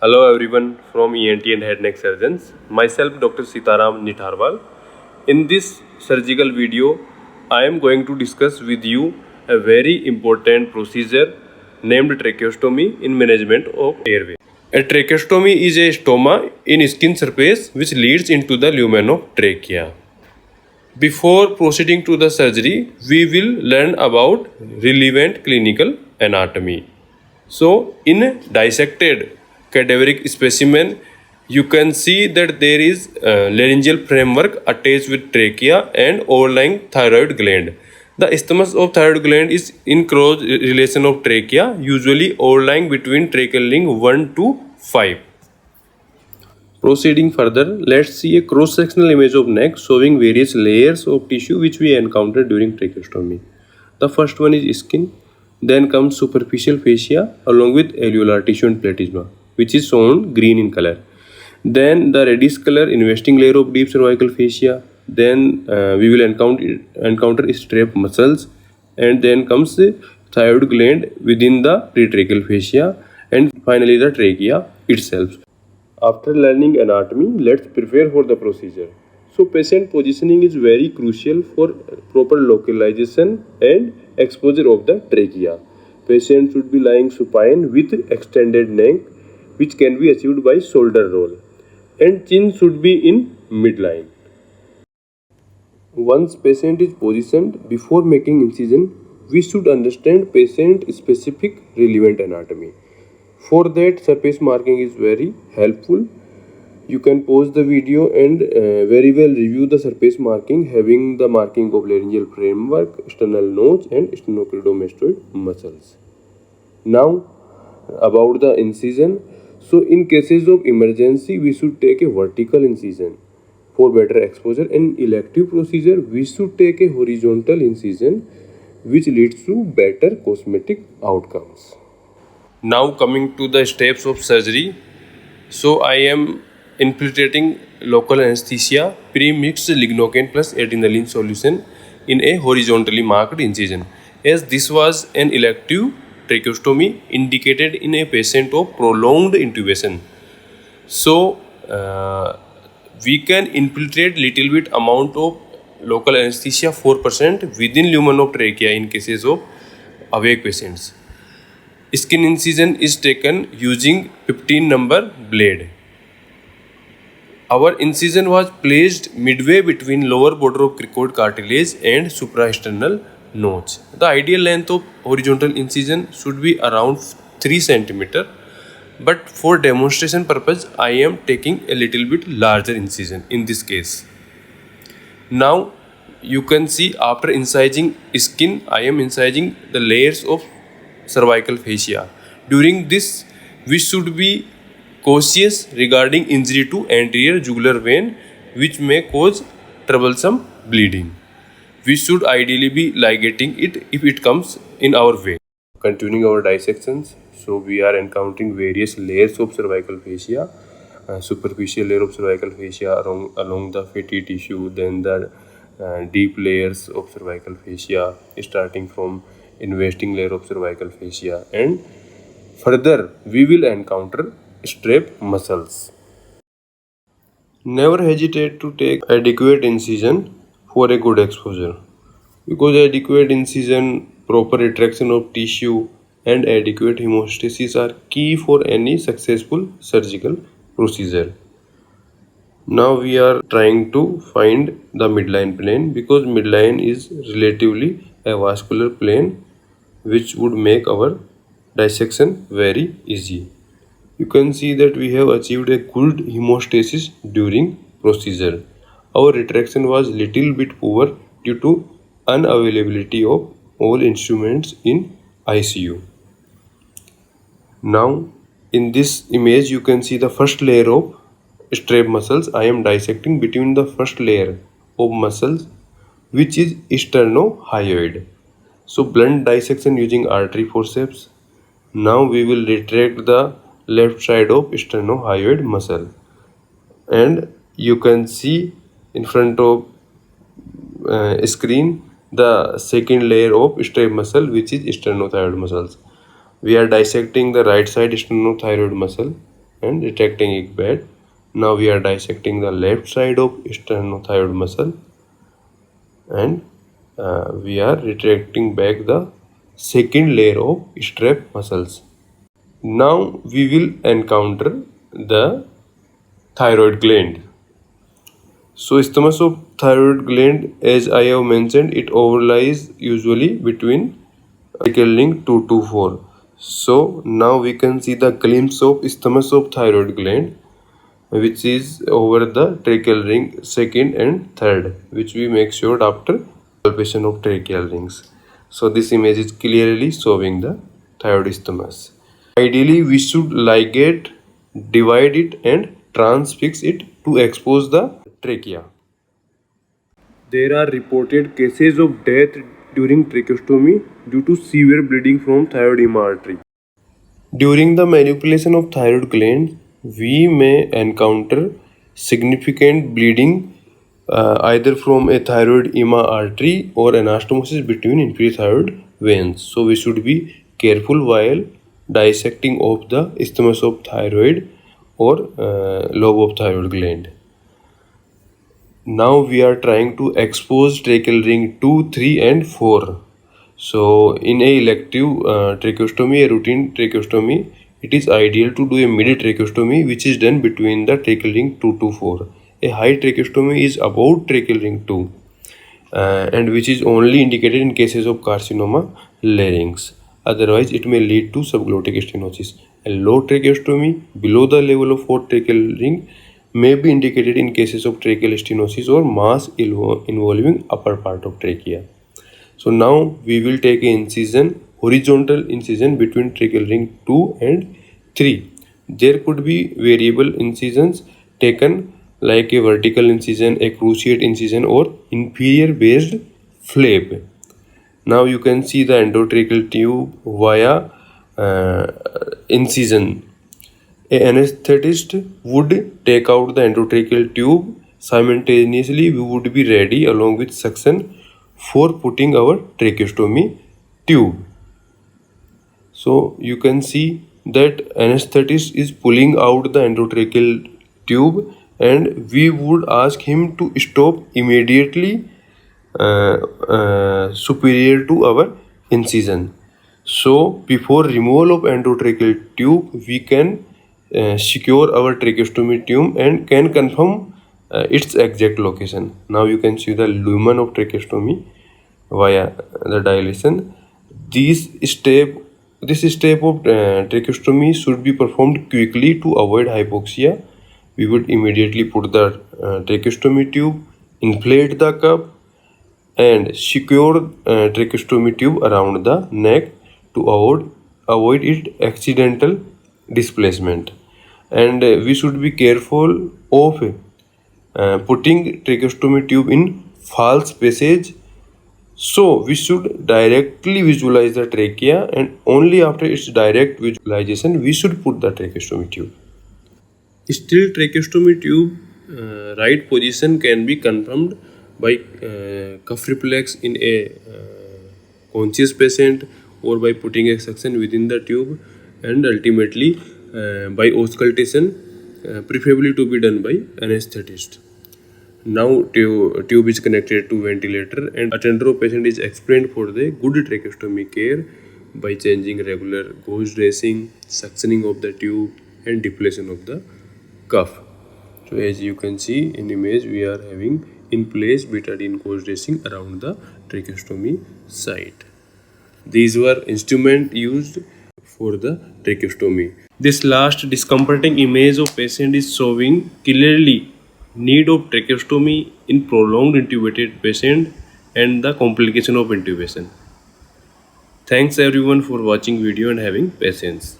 Hello everyone from ENT and Head Neck Surgeons. Myself Dr. Sitaram Nitharwal. In this surgical video, I am going to discuss with you a very important procedure named tracheostomy in management of airway. A tracheostomy is a stoma in skin surface which leads into the lumen of trachea. Before proceeding to the surgery, we will learn about relevant clinical anatomy. So, in a dissected cadaveric specimen, you can see that there is a laryngeal framework attached with trachea and overlying thyroid gland. The isthmus of thyroid gland is in close relation of trachea, usually overlying between tracheal ring 1 to 5. Proceeding further, let's see a cross-sectional image of neck showing various layers of tissue which we encounter during tracheostomy. The first one is skin, then comes superficial fascia along with alveolar tissue and platysma, which is shown green in color. Then the reddish color investing layer of deep cervical fascia. Then we will encounter strap muscles, and then comes the thyroid gland within the pretracheal fascia, and finally the trachea itself. After learning anatomy, let's prepare for the procedure. So patient positioning is very crucial for proper localization and exposure of the trachea. Patient should be lying supine with extended neck, which can be achieved by shoulder roll, and chin should be in midline. Once patient is positioned, before making incision, we should understand patient specific relevant anatomy. For that, surface marking is very helpful. You can pause the video and very well review the surface marking, having the marking of laryngeal framework, sternal notch and sternocleidomastoid muscles. Now about the incision. So in cases of emergency, we should take a vertical incision for better exposure. In elective procedure, we should take a horizontal incision which leads to better cosmetic outcomes. Now coming to the steps of surgery. So I am infiltrating local anesthesia pre-mixed lignocaine plus adrenaline solution in a horizontally marked incision, as this was an elective tracheostomy indicated in a patient of prolonged intubation. So we can infiltrate little bit amount of local anesthesia 4% within lumen of trachea in cases of awake patients. Skin incision is taken using 15 number blade. Our incision was placed midway between lower border of cricoid cartilage and suprasternal notch. The ideal length of horizontal incision should be around 3 cm, but for demonstration purpose I am taking a little bit larger incision in this case. Now you can see after incising skin, I am incising the layers of cervical fascia. During this, we should be cautious regarding injury to anterior jugular vein, which may cause troublesome bleeding. We should ideally be ligating it if it comes in our way. Continuing our dissections, so we are encountering various layers of cervical fascia. Superficial layer of cervical fascia along the fatty tissue, then the deep layers of cervical fascia starting from investing layer of cervical fascia, and further we will encounter strap muscles. Never hesitate to take adequate incision for a good exposure, because adequate incision, proper retraction of tissue and adequate hemostasis are key for any successful surgical procedure. Now we are trying to find the midline plane, because midline is relatively a vascular plane which would make our dissection very easy. You can see that we have achieved a good hemostasis during procedure. Our retraction was little bit poor due to unavailability of all instruments in ICU. Now in this image you can see the first layer of strap muscles. I am dissecting between the first layer of muscles, which is sternohyoid. So blunt dissection using artery forceps. Now we will retract the left side of sternohyoid muscle, and you can see in front of screen the second layer of strap muscle, which is sternothyroid muscles. We are dissecting the right side sternothyroid muscle. and retracting it back. Now we are dissecting the left side of sternothyroid muscle, and we are retracting back the second layer of strap muscles. Now we will encounter the thyroid gland. So isthmus of thyroid gland, as I have mentioned, it overlies usually between tracheal ring 2 to 4. So now we can see the glimpse of isthmus of thyroid gland, which is over the tracheal ring 2nd and 3rd, which we make sure after palpation of tracheal rings. So this image is clearly showing the thyroid isthmus. Ideally, we should ligate, divide it and transfix it to expose the trachea. There are reported cases of death during tracheostomy due to severe bleeding from thyroid artery. During the manipulation of thyroid gland, we may encounter significant bleeding either from a thyroid artery or anastomosis between inferior thyroid veins. So we should be careful while dissecting of the isthmus of thyroid or lobe of thyroid gland. Now we are trying to expose tracheal ring 2, 3 and 4. So in a elective tracheostomy, a routine tracheostomy, it is ideal to do a midi tracheostomy which is done between the tracheal ring 2 to 4. A high tracheostomy is about tracheal ring 2 and which is only indicated in cases of carcinoma larynx. Otherwise, it may lead to subglottic stenosis. A low tracheostomy below the level of 4th tracheal ring may be indicated in cases of tracheal stenosis or mass involving upper part of trachea. So now we will take an incision, horizontal incision between tracheal ring 2 and 3. There could be variable incisions taken like a vertical incision, a cruciate incision or inferior based flap. Now you can see the endotracheal tube via incision. A anesthetist would take out the endotracheal tube. Simultaneously, we would be ready along with suction for putting our tracheostomy tube. So you can see that anesthetist is pulling out the endotracheal tube, and we would ask him to stop immediately superior to our incision. So before removal of endotracheal tube, we can secure our tracheostomy tube and can confirm its exact location. Now you can see the lumen of tracheostomy via the dilation. This step of tracheostomy should be performed quickly to avoid hypoxia. We would immediately put the tracheostomy tube, inflate the cup, and secure tracheostomy tube around the neck to avoid its accidental displacement. And we should be careful of putting tracheostomy tube in false passage. So we should directly visualize the trachea, and only after its direct visualization we should put the tracheostomy tube. Still, tracheostomy tube right position can be confirmed by cuff reflex in a conscious patient or by putting a suction within the tube, and ultimately by auscultation, preferably to be done by anesthetist. Now tube is connected to ventilator, and attender of patient is explained for the good tracheostomy care by changing regular gauge dressing, suctioning of the tube and deflation of the cuff. So as you can see in image, we are having in place betadine gauge dressing around the tracheostomy site. These were instruments used for the tracheostomy. This last discomforting image of patient is showing clearly need of tracheostomy in prolonged intubated patient and the complication of intubation. Thanks everyone for watching video and having patience.